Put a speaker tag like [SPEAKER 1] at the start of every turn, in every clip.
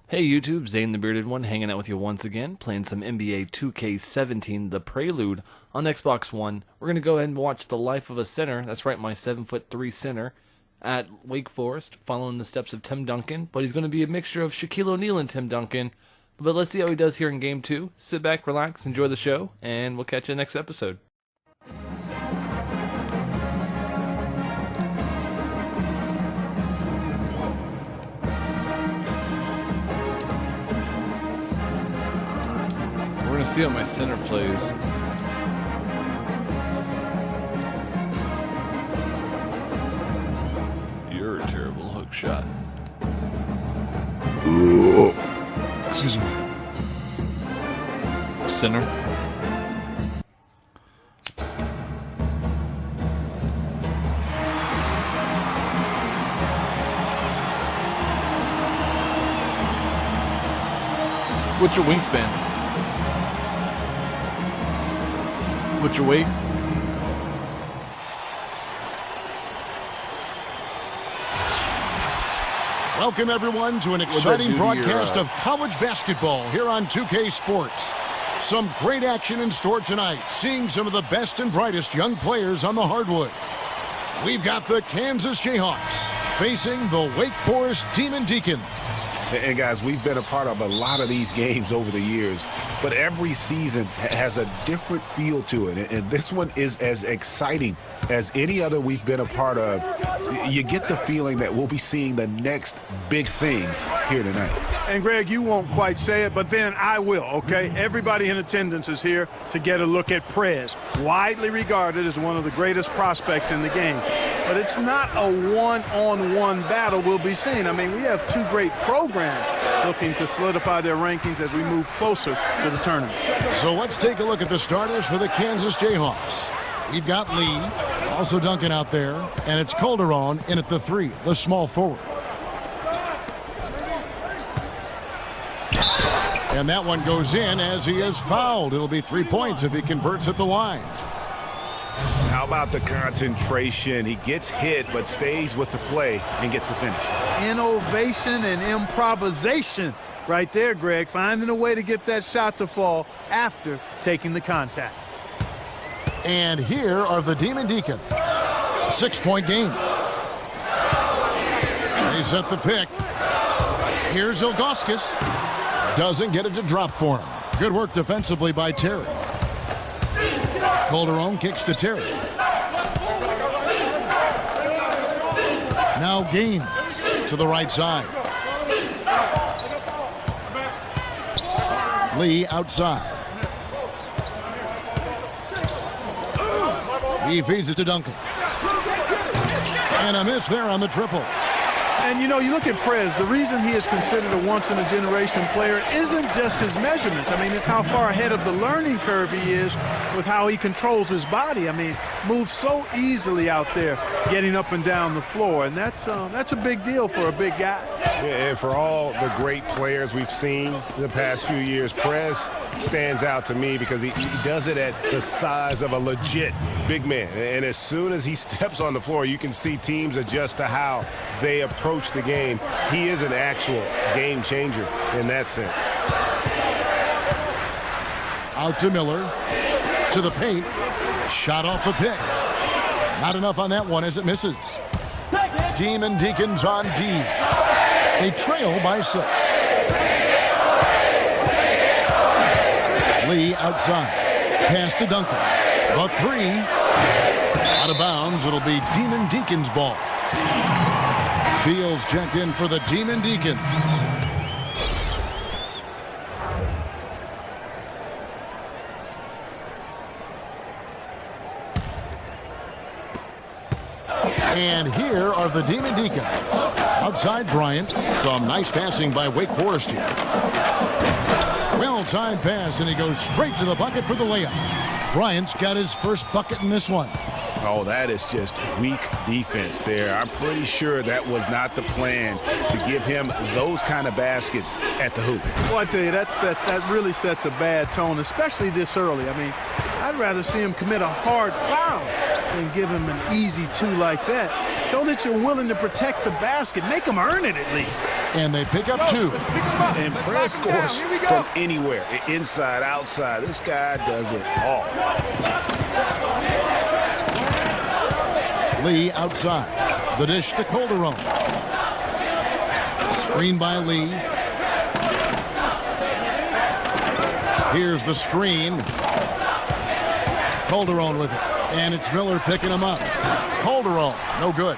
[SPEAKER 1] Hey YouTube, Zane the Bearded One hanging out with you once again, playing some NBA 2K17, The Prelude, on Xbox One. We're going to go ahead and watch the life of a center, that's right, my 7'3" center, at Wake Forest, following the steps of Tim Duncan, but he's going to be a mixture of Shaquille O'Neal and Tim Duncan. But let's see how he does here in Game 2. Sit back, relax, enjoy the show, and we'll catch you next episode. We're going to see how my center plays. You're a terrible hook shot. Excuse me. Center. What's your wingspan? What's your weight?
[SPEAKER 2] Welcome, everyone, to an exciting broadcast of college basketball here on 2K Sports. Some great action in store tonight, seeing some of the best and brightest young players on the hardwood. We've got the Kansas Jayhawks facing the Wake Forest Demon Deacons.
[SPEAKER 3] And guys, we've been a part of a lot of these games over the years, but every season has a different feel to it. And this one is as exciting as any other we've been a part of. You get the feeling that we'll be seeing the next big thing here tonight.
[SPEAKER 4] And Greg, you won't quite say it, but then I will, okay? Everybody in attendance is here to get a look at Prez, widely regarded as one of the greatest prospects in the game. But it's not a one-on-one battle we'll be seeing. I mean, we have two great programs looking to solidify their rankings as we move closer to the tournament.
[SPEAKER 2] So let's take a look at the starters for the Kansas Jayhawks. We've got Lee, also Duncan out there, and it's Calderon in at the 3, the small forward. And that one goes in as he is fouled. It'll be 3 points if he converts at the line.
[SPEAKER 3] How about the concentration? He gets hit but stays with the play and gets the finish.
[SPEAKER 4] Innovation and improvisation right there, Greg, finding a way to get that shot to fall after taking the contact.
[SPEAKER 2] And here are the Demon Deacons. 6-point game. They set the pick. Here's Ilgauskas. Doesn't get it to drop for him. Good work defensively by Terry. Calderon kicks to Terry. Now Gaines to the right side. Lee outside. He feeds it to Duncan. And a miss there on the triple.
[SPEAKER 4] And, you know, you look at Prez, the reason he is considered a once-in-a-generation player isn't just his measurements. I mean, it's how far ahead of the learning curve he is with how he controls his body. I mean, moves so easily out there, getting up and down the floor. And that's a big deal for a big guy.
[SPEAKER 5] Yeah, and for all the great players we've seen in the past few years, Prez stands out to me because he does it at the size of a legit big man. And as soon as he steps on the floor, you can see teams adjust to how they approach the game. He is an actual game changer in that sense.
[SPEAKER 2] Out to Miller. To the paint. Shot off the pick. Not enough on that one as it misses. Demon Deacons on D. They trail by 6. Lee outside. Pass to Duncan. The 3. Out of bounds. It'll be Demon Deacons ball. Beals checked in for the Demon Deacons. And here are the Demon Deacons. Outside Bryant. Some nice passing by Wake Forest here. Well-timed pass, and he goes straight to the bucket for the layup. Bryant's got his first bucket in this one.
[SPEAKER 3] Oh, that is just weak defense there. I'm pretty sure that was not the plan to give him those kind of baskets at the hoop.
[SPEAKER 4] Well, I tell you, that really sets a bad tone, especially this early. I mean, I'd rather see him commit a hard foul than give him an easy 2 like that. Show that you're willing to protect the basket. Make them earn it at least.
[SPEAKER 2] And they pick up 2.
[SPEAKER 5] And Prez scores from anywhere, inside, outside. This guy does it all.
[SPEAKER 2] Lee outside. The dish to Calderon. Screen by Lee. Here's the screen. Calderon with it. And it's Miller picking him up. Calderon, no good.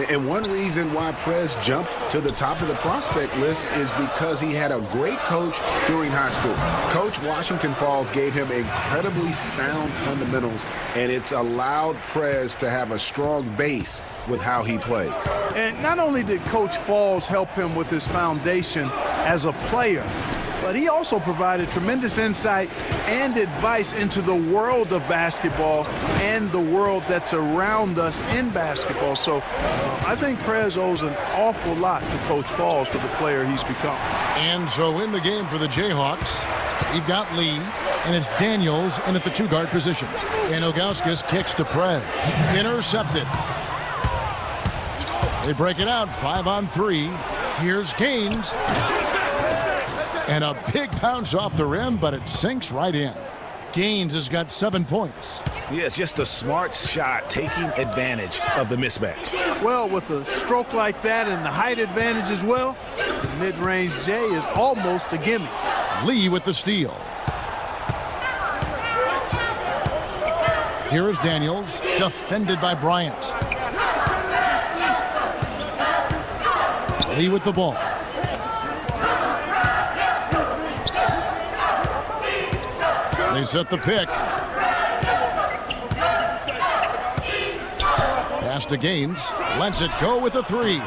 [SPEAKER 3] And one reason why Prez jumped to the top of the prospect list is because he had a great coach during high school. Coach Washington Falls gave him incredibly sound fundamentals, and it's allowed Prez to have a strong base with how he plays.
[SPEAKER 4] And not only did Coach Falls help him with his foundation as a player, but he also provided tremendous insight and advice into the world of basketball and the world that's around us in basketball. So I think Prez owes an awful lot to Coach Falls for the player he's become.
[SPEAKER 2] And so in the game for the Jayhawks, we've got Lee, and it's Daniels in at the 2-guard position. And Ilgauskas kicks to Prez. Intercepted. They break it out, 5-on-3. Here's Gaines. And a big bounce off the rim, but it sinks right in. Gaines has got 7 points.
[SPEAKER 5] Yeah, it's just a smart shot, taking advantage of the mismatch.
[SPEAKER 4] Well, with a stroke like that and the height advantage as well, the mid-range J is almost a gimme.
[SPEAKER 2] Lee with the steal. Here is Daniels, defended by Bryant. Lee with the ball. They set the pick. Pass to Gaines. Lets it go with a 3.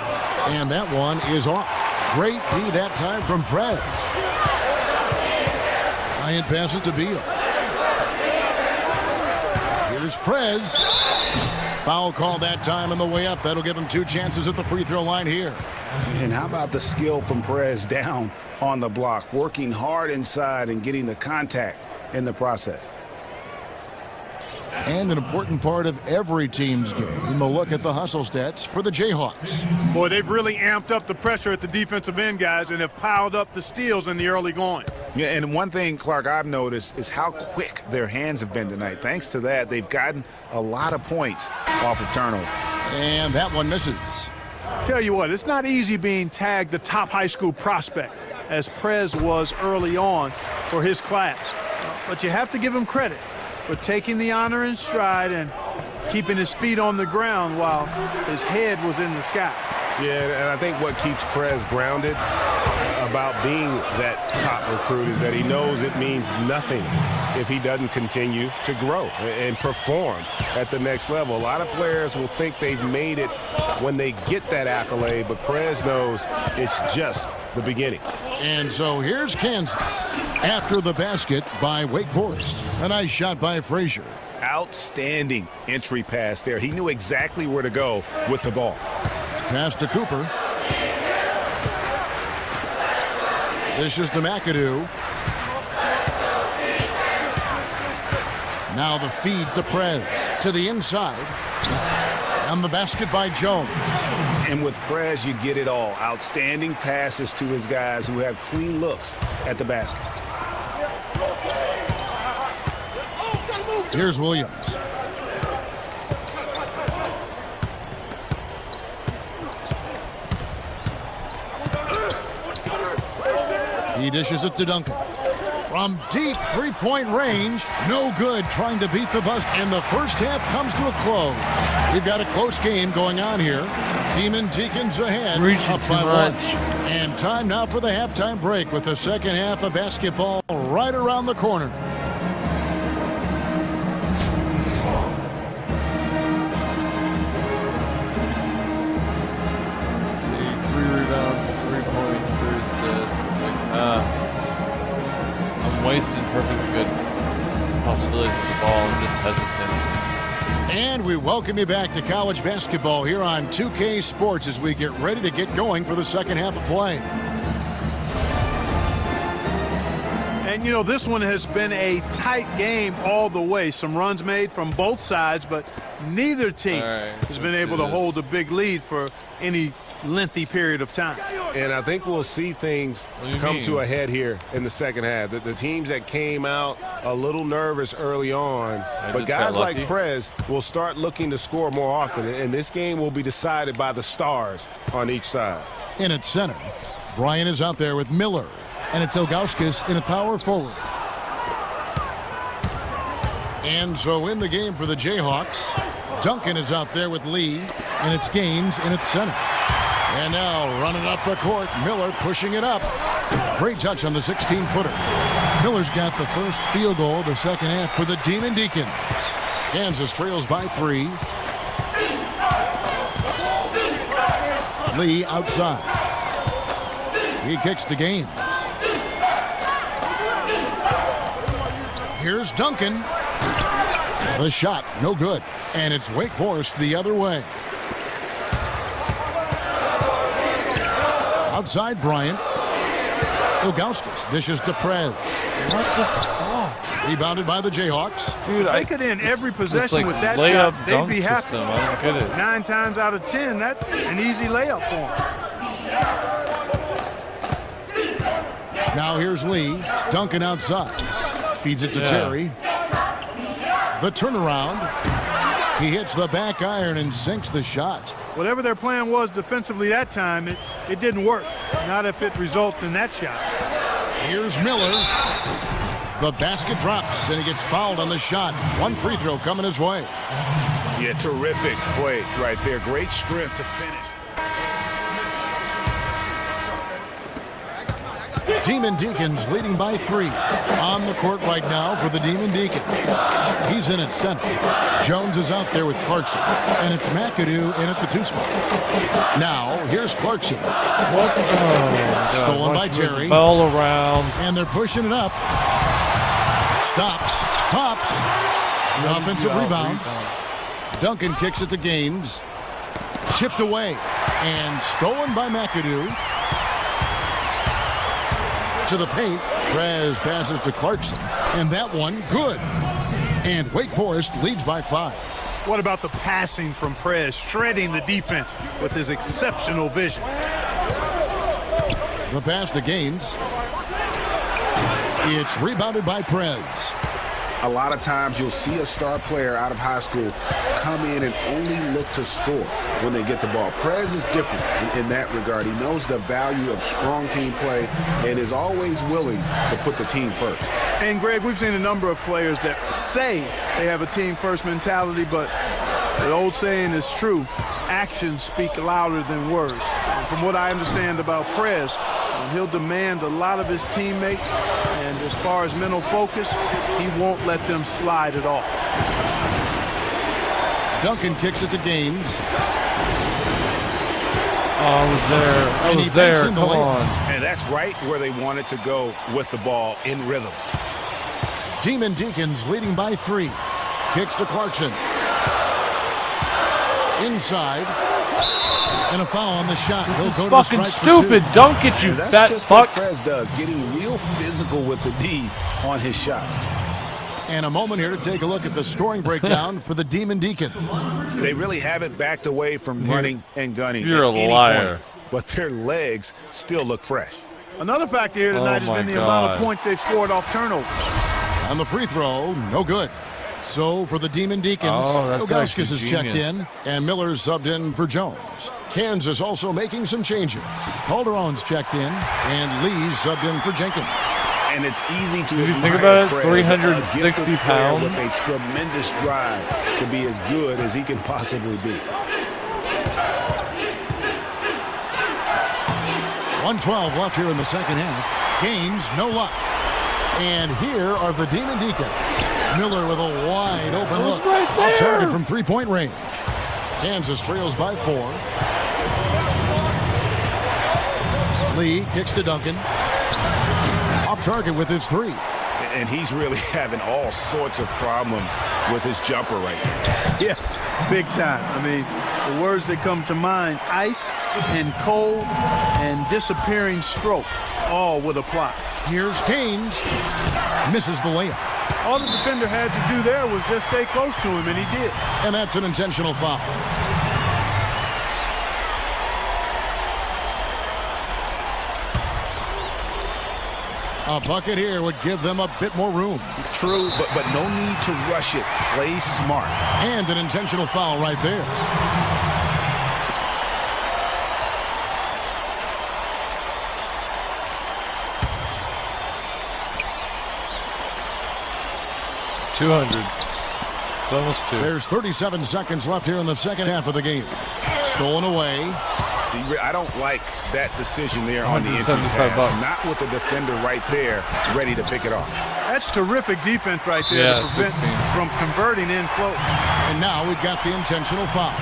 [SPEAKER 2] And that one is off. Great D that time from Prez. Bryant passes to Beal. Here's Prez. Foul call that time on the way up. That'll give him 2 chances at the free throw line here.
[SPEAKER 5] And how about the skill from Prez down on the block, working hard inside and getting the contact in the process.
[SPEAKER 2] And an important part of every team's game, a look at the hustle stats for the Jayhawks.
[SPEAKER 4] Boy, they've really amped up the pressure at the defensive end, guys, and have piled up the steals in the early going.
[SPEAKER 5] Yeah, and one thing, Clark, I've noticed is how quick their hands have been tonight. Thanks to that, they've gotten a lot of points off of turnover.
[SPEAKER 2] And that one misses.
[SPEAKER 4] Tell you what, it's not easy being tagged the top high school prospect, as Prez was early on for his class. But you have to give him credit for taking the honor in stride and keeping his feet on the ground while his head was in the sky.
[SPEAKER 5] Yeah, and I think what keeps Prez grounded about being that top recruit is that he knows it means nothing if he doesn't continue to grow and perform at the next level. A lot of players will think they've made it when they get that accolade, but Prez knows it's just the beginning.
[SPEAKER 2] And so here's Kansas after the basket by Wake Forest. A nice shot by Frazier.
[SPEAKER 5] Outstanding entry pass there. He knew exactly where to go with the ball.
[SPEAKER 2] Pass to Cooper. This is to McAdoo. Now the feed to Prez. To the inside. And the basket by Jones.
[SPEAKER 5] And with Prez, you get it all. Outstanding passes to his guys who have clean looks at the basket.
[SPEAKER 2] Here's Williams. He dishes it to Duncan. From deep three-point range, no good, trying to beat the bus. And the first half comes to a close. We've got a close game going on here. Demon Deacons ahead, up by 1. And time now for the halftime break with the second half of basketball right around the corner.
[SPEAKER 1] Three rebounds, 3 points, 3 assists. It's like, I'm wasting perfectly good possibilities with the ball. I'm just hesitant.
[SPEAKER 2] And we welcome you back to college basketball here on 2K Sports as we get ready to get going for the second half of play.
[SPEAKER 4] And, you know, this one has been a tight game all the way. Some runs made from both sides, but neither team has been able to hold a big lead for any lengthy period of time.
[SPEAKER 5] And I think we'll see things come to a head here in the second half. The teams that came out a little nervous early on, but guys like Prez will start looking to score more often, and this game will be decided by the stars on each side.
[SPEAKER 2] In at center, Brian is out there with Miller, and it's Ilgauskas in a power forward. And so in the game for the Jayhawks, Duncan is out there with Lee, and it's Gaines in at center. And now running up the court, Miller pushing it up. Great touch on the 16-footer. Miller's got the first field goal of the second half for the Demon Deacons. Kansas trails by 3. Lee outside. He kicks to Gaines. Here's Duncan. The shot, no good. And it's Wake Forest the other way. Outside Bryant. Ilgauskas dishes to Prez.
[SPEAKER 1] What the fuck?
[SPEAKER 2] Rebounded by the Jayhawks.
[SPEAKER 1] Dude,
[SPEAKER 4] If they could end every possession
[SPEAKER 1] like
[SPEAKER 4] with that
[SPEAKER 1] layup
[SPEAKER 4] shot, they'd
[SPEAKER 1] dunk
[SPEAKER 4] be happy.
[SPEAKER 1] system. I don't get it.
[SPEAKER 4] 9 times out of 10, that's an easy layup for them.
[SPEAKER 2] Now here's Lee. Duncan outside. Feeds it to Terry. The turnaround. He hits the back iron and sinks the shot.
[SPEAKER 4] Whatever their plan was defensively that time, it didn't work. Not if it results in that shot.
[SPEAKER 2] Here's Miller. The basket drops, and he gets fouled on the shot. One free throw coming his way.
[SPEAKER 3] Yeah, terrific play right there. Great strength to finish.
[SPEAKER 2] Demon Deacons leading by 3. On the court right now for the Demon Deacons. He's in at center. Jones is out there with Clarkson. And it's McAdoo in at the 2 spot. Now, here's Clarkson.
[SPEAKER 1] What? Oh,
[SPEAKER 2] Stolen by Terry.
[SPEAKER 1] Ball around.
[SPEAKER 2] And they're pushing it up. Stops. Pops. The offensive rebound. Duncan kicks it to Gaines. Tipped away. And stolen by McAdoo. To the paint. Prez passes to Clarkson. And that one, good. And Wake Forest leads by 5.
[SPEAKER 4] What about the passing from Prez, shredding the defense with his exceptional vision?
[SPEAKER 2] The pass to Gaines. It's rebounded by Prez.
[SPEAKER 3] A lot of times you'll see a star player out of high school come in and only look to score when they get the ball. Prez is different in that regard. He knows the value of strong team play and is always willing to put the team first.
[SPEAKER 4] And, Greg, we've seen a number of players that say they have a team-first mentality, but the old saying is true. Actions speak louder than words. And from what I understand about Prez, he'll demand a lot of his teammates, and as far as mental focus, he won't let them slide at all.
[SPEAKER 2] Duncan kicks it to Gaines.
[SPEAKER 1] I was there. I was there. Come on.
[SPEAKER 3] And that's right where they wanted to go with the ball in rhythm.
[SPEAKER 2] Demon Deacons leading by 3. Kicks to Clarkson. Inside. And a foul on the shot.
[SPEAKER 1] This is fucking stupid. Dunk it, you fat fuck.
[SPEAKER 3] What Prez does, getting real physical with the D on his shots.
[SPEAKER 2] And a moment here to take a look at the scoring breakdown for the Demon Deacons.
[SPEAKER 3] They really haven't backed away from running and gunning.
[SPEAKER 1] You're a liar.
[SPEAKER 3] But their legs still look fresh.
[SPEAKER 4] Another factor here tonight has been the amount of points they've scored off turnovers.
[SPEAKER 2] On the free throw, no good. So for the Demon Deacons, Ilgauskas is checked in, and Miller's subbed in for Jones. Kansas also making some changes. Calderon's checked in, and Lee's subbed in for Jenkins.
[SPEAKER 3] And it's easy to
[SPEAKER 1] you think about it, 360
[SPEAKER 3] with
[SPEAKER 1] pounds.
[SPEAKER 3] a tremendous drive to be as good as he can possibly be.
[SPEAKER 2] 1:12 left here in the second half. Gaines, no luck. And here are the Demon Deacons. Miller with a wide open look.
[SPEAKER 1] Right there.
[SPEAKER 2] Off target from 3-point range. Kansas trails by 4. Lee kicks to Duncan. Off target with his 3.
[SPEAKER 3] And he's really having all sorts of problems with his jumper right now.
[SPEAKER 4] Yeah, big time. I mean, the words that come to mind, ice and cold and disappearing stroke, all would apply.
[SPEAKER 2] Here's Gaines. Misses the layup.
[SPEAKER 4] All the defender had to do there was just stay close to him, and he did.
[SPEAKER 2] And that's an intentional foul. A bucket here would give them a bit more room.
[SPEAKER 3] True, but no need to rush it. Play smart.
[SPEAKER 2] And an intentional foul right there.
[SPEAKER 1] It's almost 2.
[SPEAKER 2] There's 37 seconds left here in the second half of the game. Stolen away.
[SPEAKER 3] I don't like that decision there on the entry pass. Not with the defender right there, ready to pick it off.
[SPEAKER 4] That's terrific defense right there to prevent from converting in close.
[SPEAKER 2] And now we've got the intentional foul.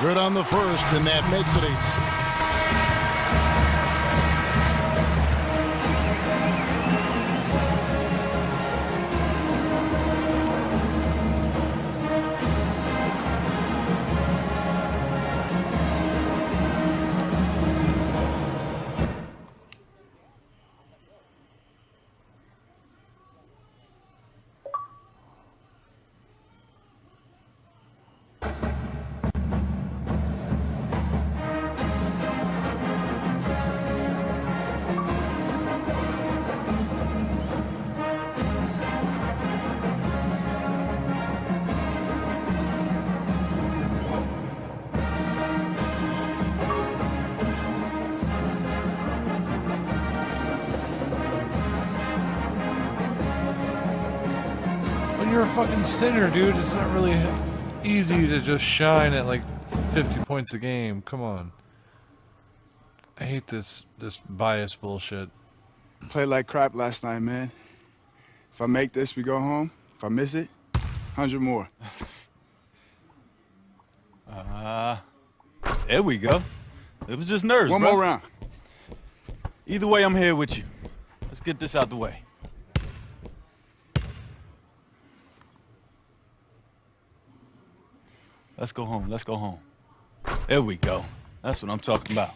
[SPEAKER 2] Good on the first, and that makes it a...
[SPEAKER 1] You're a fucking center, dude. It's not really easy to just shine at like 50 points a game. Come on. I hate this bias bullshit.
[SPEAKER 6] Played like crap last night, man. If I make this, we go home. If I miss it, 100 more.
[SPEAKER 7] There we go. It was just nerves,
[SPEAKER 6] One
[SPEAKER 7] bro.
[SPEAKER 6] more round.
[SPEAKER 7] Either way, I'm here with you. Let's get this out the way. Let's go home. Let's go home. There we go. That's what I'm talking about.